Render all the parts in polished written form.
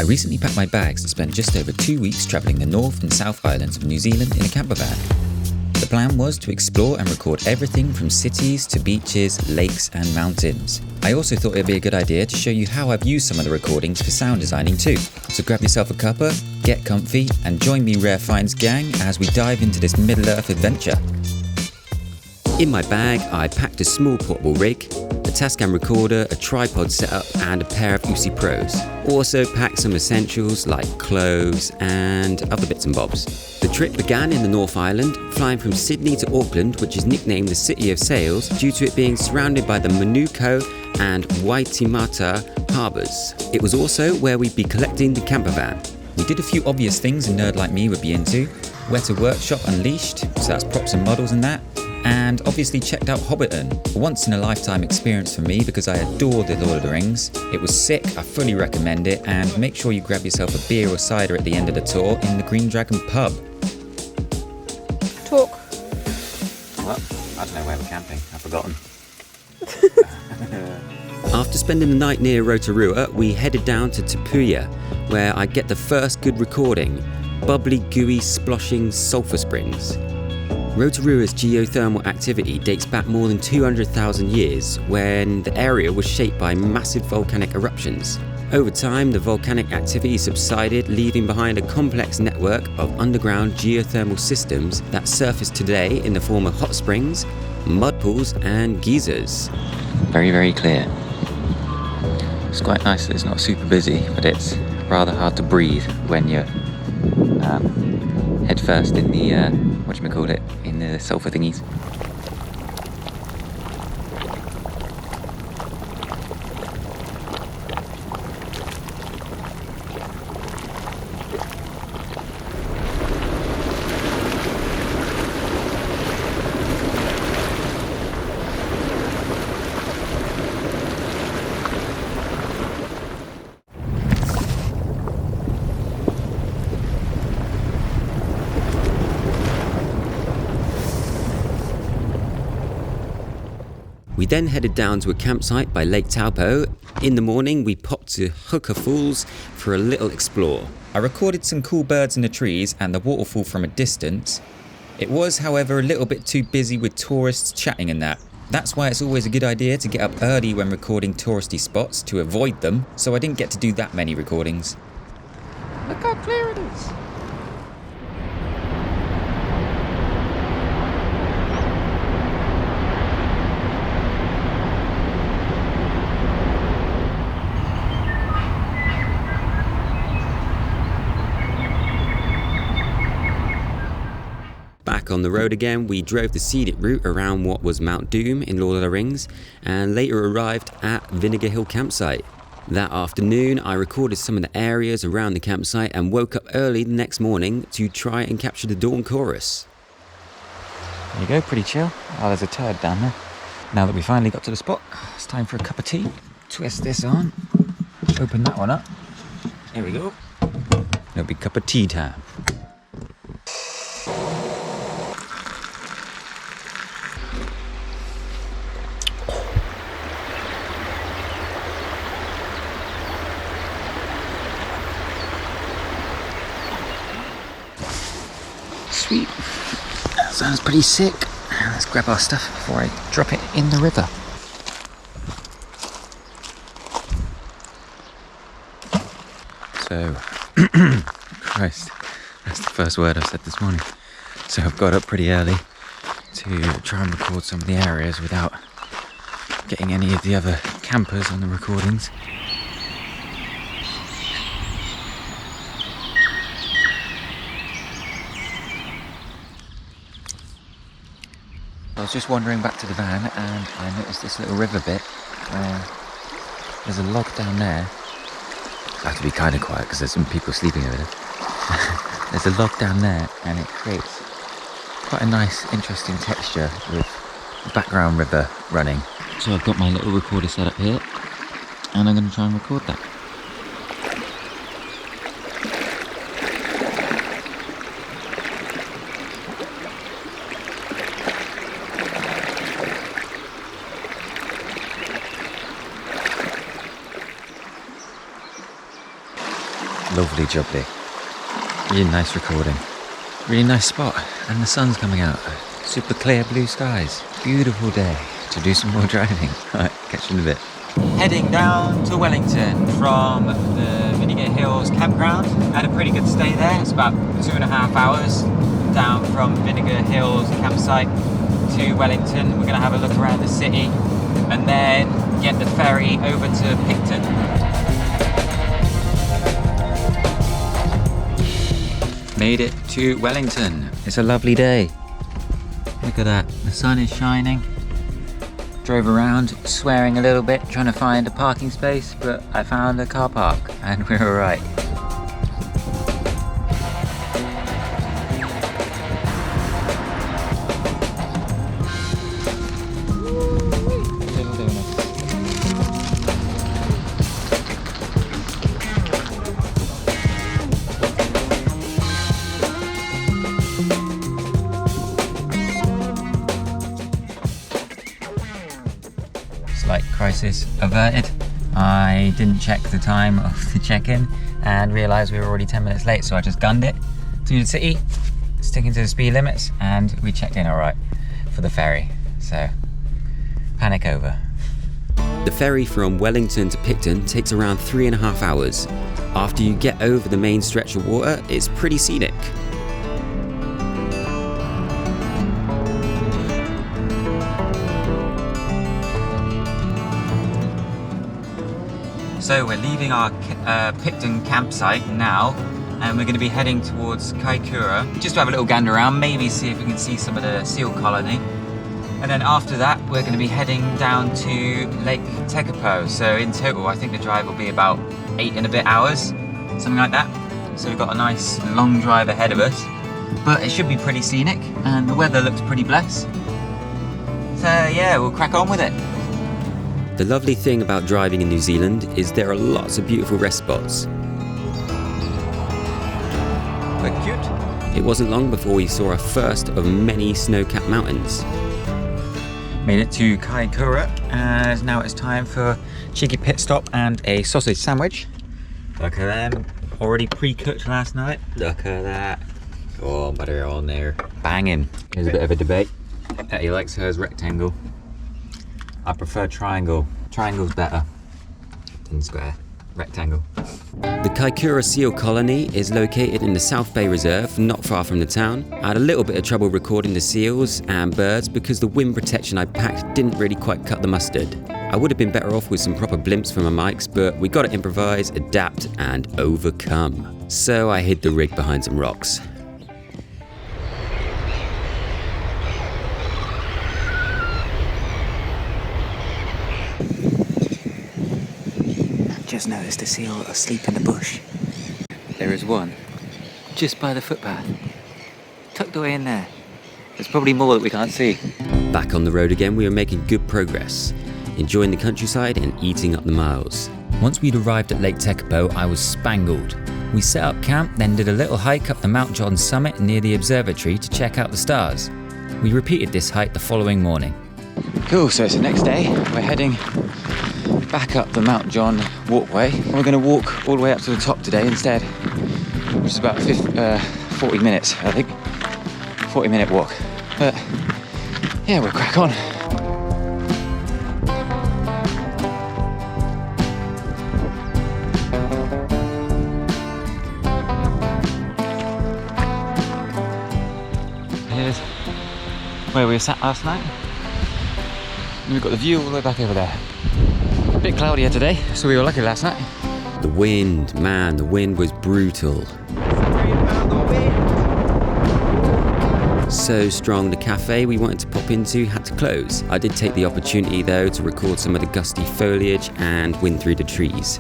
I recently packed my bags and spent just over 2 weeks travelling the North and South Islands of New Zealand in a campervan. The plan was to explore and record everything from cities to beaches, lakes and mountains. I also thought it'd be a good idea to show you how I've used some of the recordings for sound designing too. So grab yourself a cuppa, get comfy and join me Rare Finds gang as we dive into this Middle-earth adventure. In my bag I packed a small portable rig, a Tascam recorder, a tripod setup and a pair of Usi Pros. Also packed some essentials like clothes and other bits and bobs. The trip began in the North Island, flying from Sydney to Auckland, which is nicknamed the City of Sails due to it being surrounded by the Manukau and Waitemata harbours. It was also where we'd be collecting the campervan. We did a few obvious things a nerd like me would be into. Weta Workshop Unleashed, so that's props and models and that. And obviously checked out Hobbiton, a once in a lifetime experience for me because I adore the Lord of the Rings. It was sick, I fully recommend it, and make sure you grab yourself a beer or cider at the end of the tour in the Green Dragon pub. Talk. Well, I don't know where we're camping, I've forgotten. After spending the night near Rotorua, we headed down to Tupuia, where I get the first good recording, bubbly, gooey, sploshing sulphur springs. Rotorua's geothermal activity dates back more than 200,000 years, when the area was shaped by massive volcanic eruptions. Over time, the volcanic activity subsided, leaving behind a complex network of underground geothermal systems that surface today in the form of hot springs, mud pools and geysers. Very, very clear. It's quite nice that it's not super busy, but it's rather hard to breathe when you're head first in the, in the sulphur thingies. We then headed down to a campsite by Lake Taupo. In the morning, we popped to Huka Falls for a little explore. I recorded some cool birds in the trees and the waterfall from a distance. It was, however, a little bit too busy with tourists chatting and that. That's why it's always a good idea to get up early when recording touristy spots to avoid them, so I didn't get to do that many recordings. Look how clear it is. Back on the road again, we drove the scenic route around what was Mount Doom in Lord of the Rings and later arrived at Vinegar Hill campsite. That afternoon, I recorded some of the areas around the campsite and woke up early the next morning to try and capture the dawn chorus. There you go, pretty chill. Oh, there's a turd down there. Now that we finally got to the spot, it's time for a cup of tea. Twist this on, open that one up. There we go. It'll be cup of tea time. Sweet. That sounds pretty sick. Let's grab our stuff before I drop it in the river. So, Christ, that's the first word I've said this morning. So I've got up pretty early to try and record some of the areas without getting any of the other campers on the recordings. I was just wandering back to the van and I noticed this little river bit where there's a log down there. I have to be kind of quiet because there's some people sleeping over there. There's a log down there and it creates quite a nice, interesting texture with the background river running. So I've got my little recorder set up here and I'm going to try and record that. Lovely jubbly. Really nice recording. Really nice spot. And the sun's coming out. Super clear blue skies. Beautiful day to do some more driving. Alright, catch you in a bit. Heading down to Wellington from the Vinegar Hills campground. Had a pretty good stay there. It's about 2.5 hours down from Vinegar Hills campsite to Wellington. We're going to have a look around the city and then get the ferry over to Picton. Made it to Wellington. It's a lovely day. Look at that. The sun is shining. Drove around, swearing a little bit, trying to find a parking space, but I found a car park and we're alright. Slight crisis averted. I didn't check the time of the check-in and realised we were already 10 minutes late, so I just gunned it through the city, sticking to the speed limits, and we checked in alright for the ferry. So, panic over. The ferry from Wellington to Picton takes around 3.5 hours. After you get over the main stretch of water, it's pretty scenic. So we're leaving our Picton campsite now, and we're going to be heading towards Kaikoura, just to have a little gander around, maybe see if we can see some of the seal colony. And then after that, we're going to be heading down to Lake Tekapo. So in total, I think the drive will be about 8 and a bit hours, something like that. So we've got a nice long drive ahead of us, but it should be pretty scenic, and the weather looks pretty blessed. So yeah, we'll crack on with it. The lovely thing about driving in New Zealand is there are lots of beautiful rest spots. Quite cute. It wasn't long before we saw our first of many snow-capped mountains. Made it to Kaikoura, and now it's time for a cheeky pit stop and a sausage sandwich. Look at them, already pre-cooked last night. Look at that. Oh, butter on there. Banging. There's a bit of a debate. Betty likes hers rectangle. I prefer triangle. Triangle's better than square. Rectangle. The Kaikoura seal colony is located in the South Bay Reserve, not far from the town. I had a little bit of trouble recording the seals and birds because the wind protection I packed didn't really quite cut the mustard. I would have been better off with some proper blimps for my mics, but we got to improvise, adapt and overcome. So I hid the rig behind some rocks. Just noticed a seal asleep in the bush. There is one, just by the footpath, tucked away in there. There's probably more that we can't see. Back on the road again, we were making good progress, enjoying the countryside and eating up the miles. Once we'd arrived at Lake Tekapo, I was spangled. We set up camp, then did a little hike up the Mount John summit near the observatory to check out the stars. We repeated this hike the following morning. Cool, so it's the next day. We're heading back up the Mount John walkway. We're going to walk all the way up to the top today instead, which is about 40 minutes, I think. 40-minute walk. But yeah, we'll crack on. Here's where we were sat last night. And we've got the view all the way back over there. A bit cloudier today, so we were lucky last night. The wind, man, the wind was brutal. So strong the cafe we wanted to pop into had to close. I did take the opportunity though to record some of the gusty foliage and wind through the trees.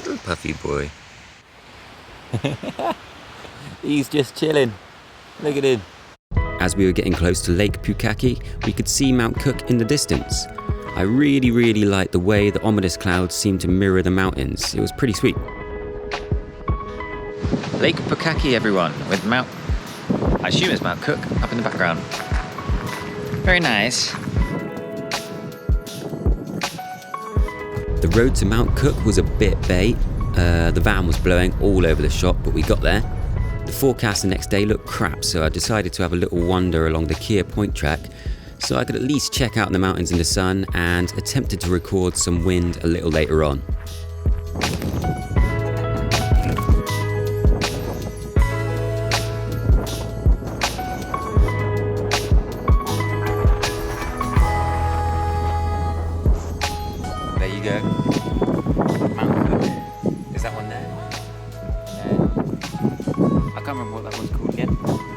little puffy boy. He's just chilling. Look at him. As we were getting close to Lake Pukaki, we could see Mount Cook in the distance. I really liked the way the ominous clouds seemed to mirror the mountains. It was pretty sweet. Lake Pukaki, everyone, with I assume it's Mount Cook up in the background. Very nice. The road to Mount Cook was a bit bait. The van was blowing all over the shop, but we got there. The forecast the next day looked crap, so I decided to have a little wander along the Kia Point track so I could at least check out the mountains in the sun, and attempted to record some wind a little later on. There you go. Mount Cook. Is that one there? I can't remember what that one's called yet,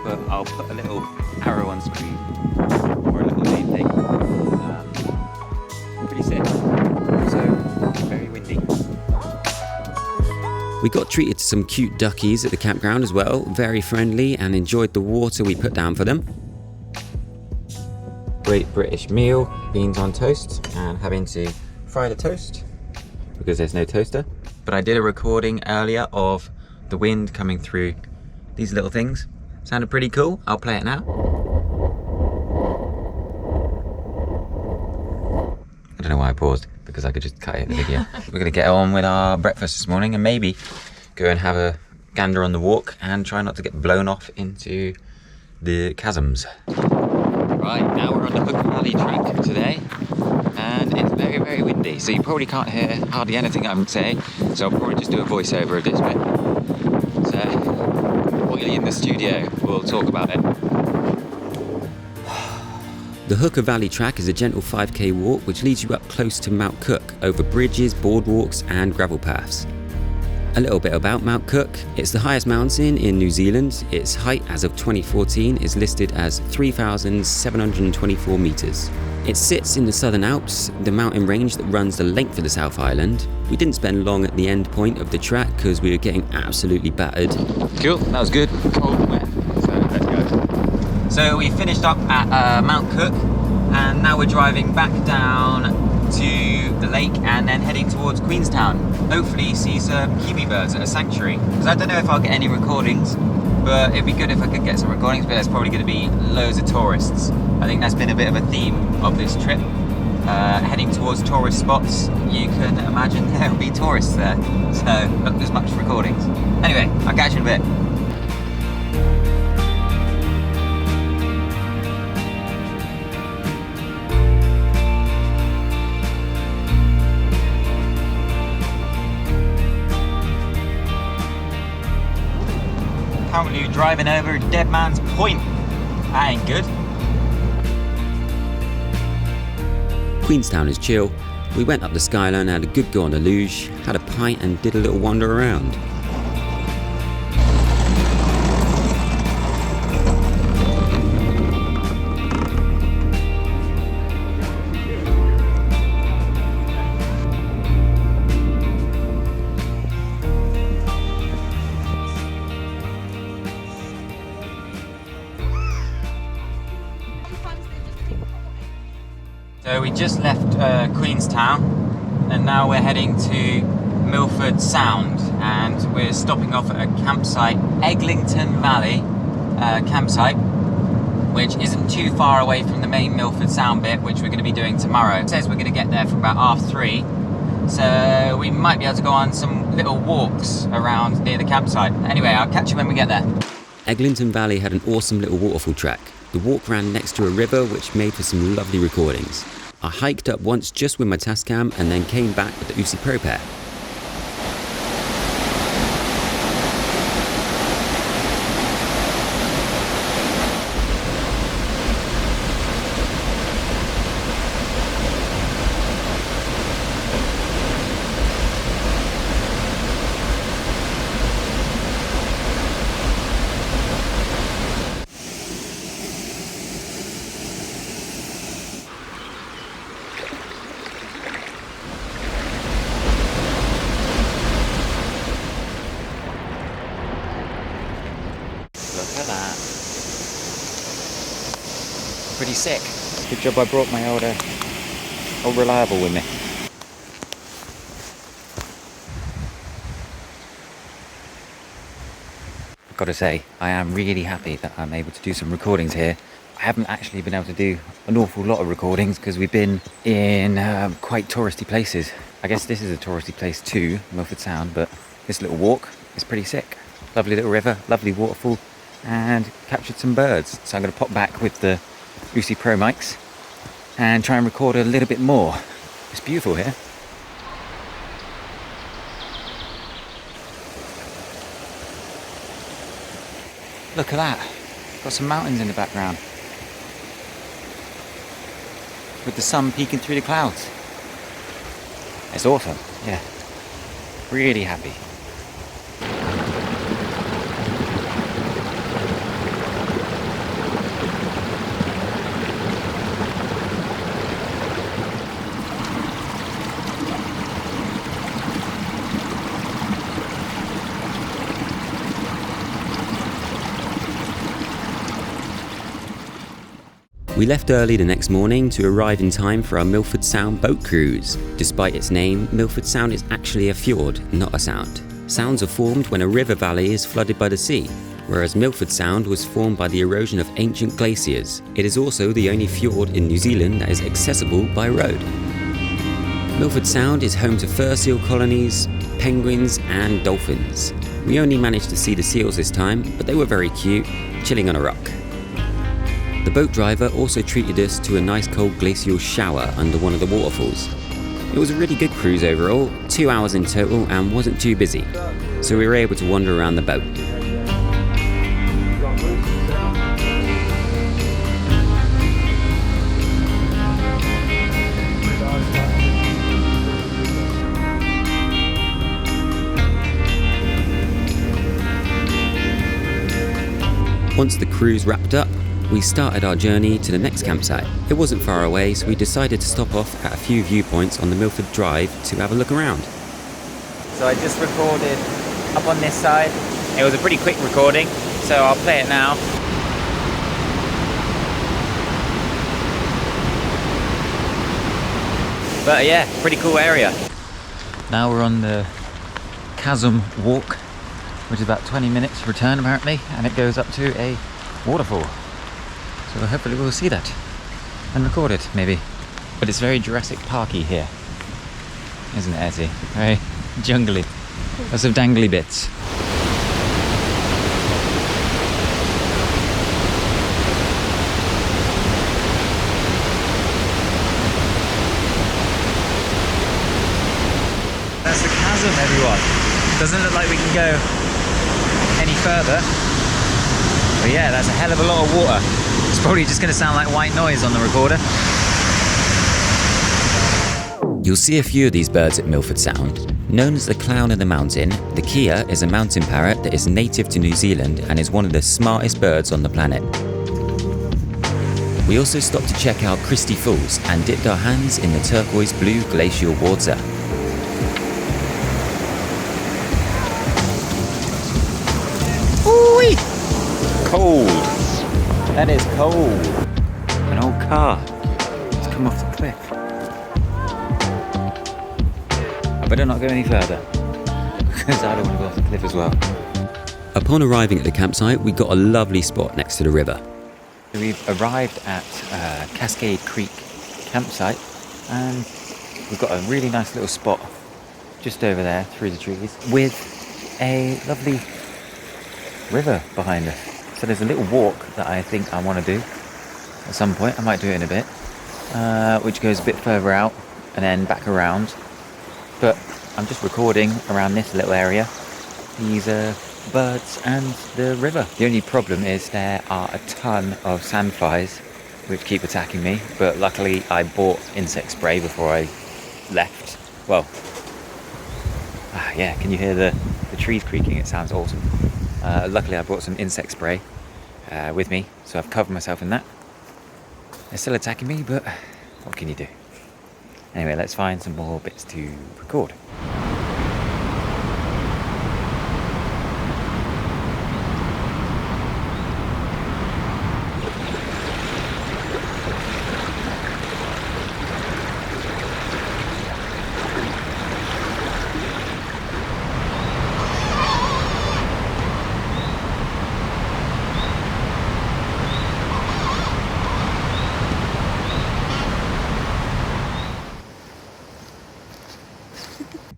but I'll put a little arrow on screen, or a little name thing. Pretty sick. So, very windy. We got treated to some cute duckies at the campground as well, very friendly, and enjoyed the water we put down for them. Great British meal, beans on toast, and having to fry the toast because there's no toaster. But I did a recording earlier of the wind coming through these little things. Sounded pretty cool. I'll play it now. I don't know why I paused, because I could just cut it in the video. We're going to get on with our breakfast this morning and maybe go and have a gander on the walk and try not to get blown off into the chasms. Right, now we're on the Huka Valley track today, and it's very windy, so you probably can't hear hardly anything I'm saying, so I'll probably just do a voiceover of this bit. So, while you're in the studio, we'll talk about it. The Huka Valley track is a gentle 5k walk which leads you up close to Mount Cook over bridges, boardwalks and gravel paths. A little bit about Mount Cook. It's the highest mountain in New Zealand. Its height as of 2014 is listed as 3,724 metres. It sits in the Southern Alps, the mountain range that runs the length of the South Island. We didn't spend long at the end point of the track because we were getting absolutely battered. Cool, that was good. Cold and wet, so let's go. So we finished up at Mount Cook, and now we're driving back down to the lake and then heading towards Queenstown. Hopefully see some kiwi birds at a sanctuary. Because I don't know if I'll get any recordings, but it'd be good if I could get some recordings, but there's probably going to be loads of tourists. I think that's been a bit of a theme of this trip. Heading towards tourist spots, you can imagine there will be tourists there. So not as much recordings. Anyway, I'll catch you in a bit. Currently driving over Dead Man's Point. That ain't good. Queenstown is chill. We went up the skyline, had a good go on the luge, had a pint and did a little wander around. So we just left Queenstown, and now we're heading to Milford Sound, and we're stopping off at a campsite, Eglinton Valley campsite, which isn't too far away from the main Milford Sound bit, which we're going to be doing tomorrow. It says we're going to get there for about 3:30, so we might be able to go on some little walks around near the campsite. Anyway, I'll catch you when we get there. Eglinton Valley had an awesome little waterfall track. The walk ran next to a river which made for some lovely recordings. I hiked up once just with my Tascam and then came back with the Usi Pro pair. at that. Pretty sick. Good job I brought my old Reliable with me. I've got to say, I am really happy that I'm able to do some recordings here. I haven't actually been able to do an awful lot of recordings because we've been in quite touristy places. I guess this is a touristy place too, Milford Sound, but this little walk is pretty sick. Lovely little river, lovely waterfall, and captured some birds. So I'm going to pop back with the Usi Pro mics and try and record a little bit more. It's beautiful here. Look at that. Got some mountains in the background, with the sun peeking through the clouds. It's awesome, yeah. Really happy. We left early the next morning to arrive in time for our Milford Sound boat cruise. Despite its name, Milford Sound is actually a fjord, not a sound. Sounds are formed when a river valley is flooded by the sea, whereas Milford Sound was formed by the erosion of ancient glaciers. It is also the only fjord in New Zealand that is accessible by road. Milford Sound is home to fur seal colonies, penguins and dolphins. We only managed to see the seals this time, but they were very cute, chilling on a rock. The boat driver also treated us to a nice cold glacial shower under one of the waterfalls. It was a really good cruise overall, 2 hours in total, and wasn't too busy, so we were able to wander around the boat. Once the cruise wrapped up, we started our journey to the next campsite. It wasn't far away, so we decided to stop off at a few viewpoints on the Milford Drive to have a look around. So I just recorded up on this side. It was a pretty quick recording, so I'll play it now. But yeah, pretty cool area. Now we're on the Chasm walk, which is about 20 minutes return apparently, and it goes up to a waterfall. So hopefully we'll see that and record it, maybe. But it's very Jurassic Parky here, isn't it, Ezzy? Very jungly. Lots of dangly bits. That's the chasm, everyone. Doesn't look like we can go any further. But yeah, that's a hell of a lot of water. It's probably just going to sound like white noise on the recorder. You'll see a few of these birds at Milford Sound. Known as the clown of the mountain, the kea is a mountain parrot that is native to New Zealand and is one of the smartest birds on the planet. We also stopped to check out Christie Falls and dipped our hands in the turquoise blue glacial water. Ooh-wee! Cold. That is cold. An old car. It's come off the cliff. I better not go any further, because I don't want to go off the cliff as well. Upon arriving at the campsite, we got a lovely spot next to the river. We've arrived at Cascade Creek campsite, and we've got a really nice little spot just over there through the trees with a lovely river behind us. So there's a little walk that I think I want to do at some point. I might do it in a bit, which goes a bit further out and then back around. But I'm just recording around this little area, these birds and the river. The only problem is there are a ton of sandflies which keep attacking me, but luckily I bought insect spray before I left. Well, yeah, can you hear the trees creaking? It sounds awesome. Luckily I brought some insect spray with me, so I've covered myself in that. They're still attacking me, but what can you do? Anyway, let's find some more bits to record.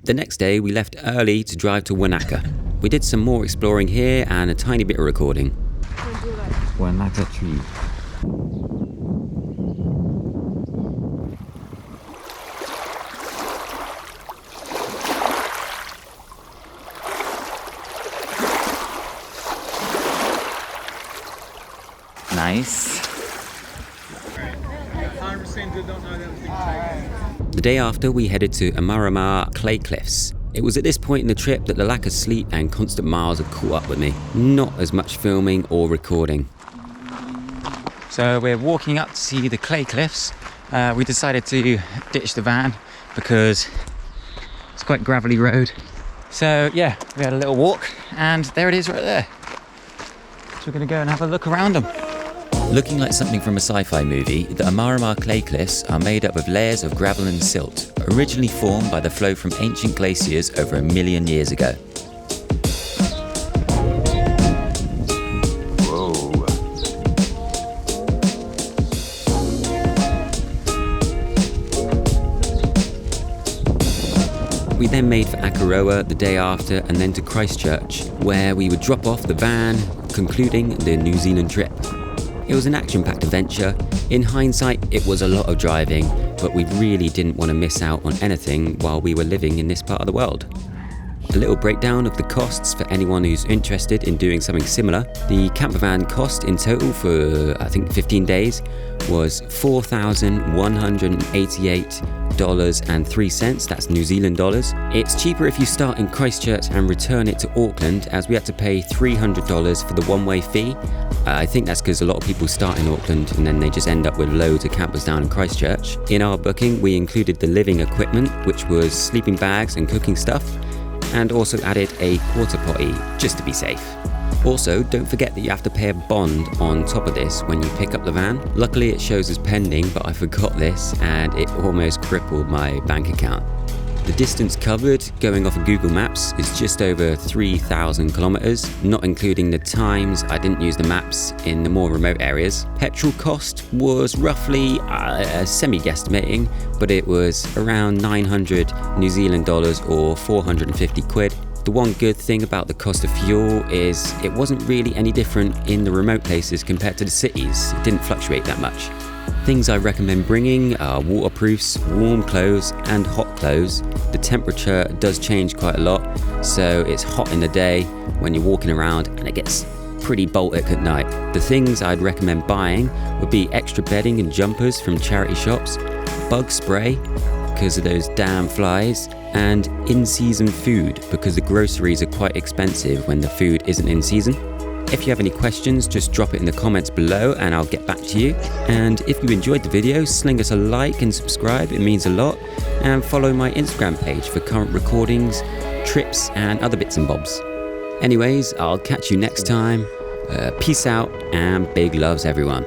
The next day we left early to drive to Wanaka. We did some more exploring here and a tiny bit of recording. Wanaka Tree. Nice. The day after, we headed to Omarama Clay Cliffs. It was at this point in the trip that the lack of sleep and constant miles had caught up with me. Not as much filming or recording. So we're walking up to see the Clay Cliffs. We decided to ditch the van because it's quite a gravelly road. So yeah, we had a little walk and there it is right there. So we're going to go and have a look around them. Looking like something from a sci-fi movie, the Omarama Clay Cliffs are made up of layers of gravel and silt, originally formed by the flow from ancient glaciers over 1 million years ago. Whoa. We then made for Akaroa the day after and then to Christchurch, where we would drop off the van, concluding the New Zealand trip. It was an action-packed adventure. In hindsight, it was a lot of driving, but we really didn't want to miss out on anything while we were living in this part of the world. A little breakdown of the costs for anyone who's interested in doing something similar. The campervan cost in total for, I think, 15 days was $4,188.03, that's New Zealand dollars. It's cheaper if you start in Christchurch and return it to Auckland, as we had to pay $300 for the one-way fee. I think that's because a lot of people start in Auckland and then they just end up with loads of campers down in Christchurch. In our booking, we included the living equipment, which was sleeping bags and cooking stuff, and also added a porta potty, just to be safe. Also, don't forget that you have to pay a bond on top of this when you pick up the van. Luckily it shows as pending, but I forgot this and it almost crippled my bank account. The distance covered, going off of Google Maps, is just over 3,000 kilometers, not including the times I didn't use the maps in the more remote areas. Petrol cost was roughly, semi-guesstimating, but it was around 900 New Zealand dollars or 450 quid. The one good thing about the cost of fuel is it wasn't really any different in the remote places compared to the cities. It didn't fluctuate that much. Things I recommend bringing are waterproofs, warm clothes and hot clothes. The temperature does change quite a lot, so it's hot in the day when you're walking around and it gets pretty Baltic at night. The things I'd recommend buying would be extra bedding and jumpers from charity shops, bug spray because of those damn flies, and in-season food because the groceries are quite expensive when the food isn't in season. If you have any questions, just drop it in the comments below and I'll get back to you. And if you enjoyed the video, sling us a like and subscribe, it means a lot. And follow my Instagram page for current recordings, trips and other bits and bobs. Anyways, I'll catch you next time. Peace out and big loves everyone.